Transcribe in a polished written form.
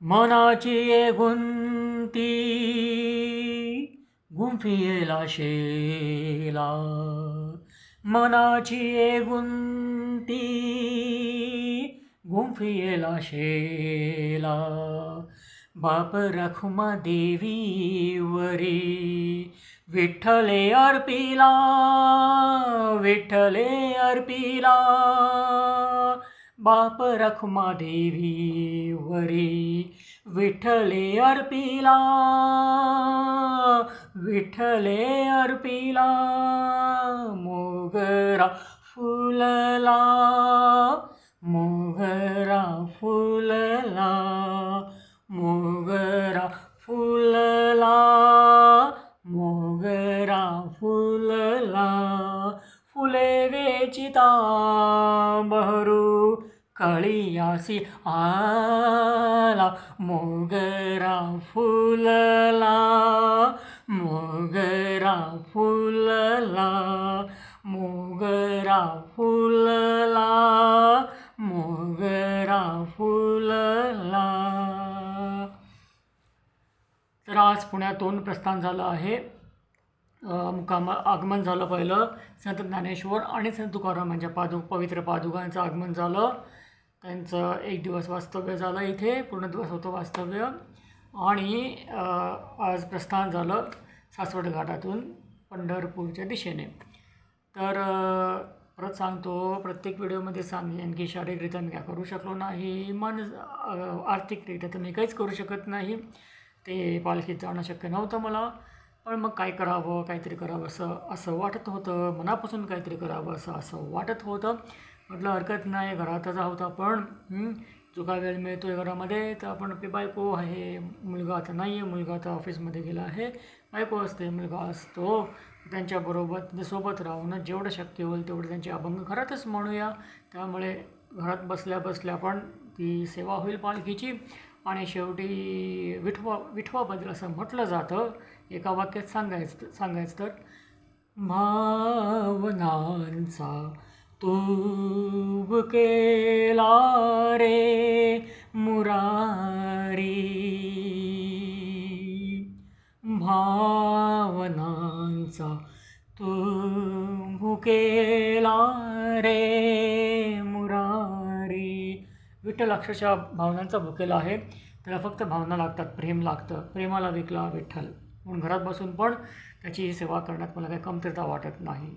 मनाची ये गुंती गुंफियेला शेला, मनाची ये गुंती गुंफियेला शेला. बाप रखुमा देवी वरी विठ्ठले अर्पिला, विठ्ठले अर्पिला. बाप रखुमा देवी वरी विठ्ठले अर्पिला, विठ्ठले अर्पिला. मोगरा फुलला, मोगरा फुलला, मोगरा फुलला, मोगरा फुलला. फुले वेचिता बहरू कळियासी आला. मोगरा फुलला, मोगरा फुलला, मोगरा फुलला, मोगरा फुलला. तर आज पुण्यातून प्रस्थान झालं आहे. आगमन झालं पहिलं संत ज्ञानेश्वर आणि संत तुकाराम यांच्या पवित्र पादुकांचं आगमन झालं. त्यांचं एक दिवस वास्तव्य झालं इथे, पूर्ण दिवस होतं वास्तव्य. आणि आज प्रस्थान झालं सासवड घाटातून पंढरपूरच्या दिशेने. तर परत सांगतो, प्रत्येक व्हिडिओमध्ये सांगेन की शारीरिकरित्या मी काय करू शकलो नाही, आर्थिकरित्या तर मी काहीच करू शकत नाही. ते पालखीत जाणं शक्य नव्हतं मला. पण मग काय करावं, काहीतरी करावं असं वाटत होतं. मनापासून काहीतरी करावं असं वाटत होतं. म्हटलं हरकत नाही, घरातच आहोत आपण, जो काय वेळ मिळतो आहे घरामध्ये, तर आपण आपली बायको आहे, मुलगा आता नाही आहे, मुलगा आता ऑफिसमध्ये गेला आहे, बायको असते, मुलगा असतो. त्यांच्याबरोबर सोबत राहून जेवढं शक्य होईल तेवढं त्यांचे अभंग घरातच म्हणूया. त्यामुळे घरात बसल्या बसल्या पण ती सेवा होईल पालखीची. आणि शेवटी विठवाबद्दल असं म्हटलं जातं, एका वाक्यात सांगायचं तर, भावनांचा तूब केला रे मुरारी, भावनांचा तूब केला रे मुरारी. विठ्ठल अक्षरशः भावनांचा भुकेला आहे. त्याला फक्त भावना लागतात, प्रेम लागतं. प्रेमाला विकला विठ्ठल. म्हणून घरात बसून पण त्याची सेवा करण्यात मला काही कमतरता वाटत नाही.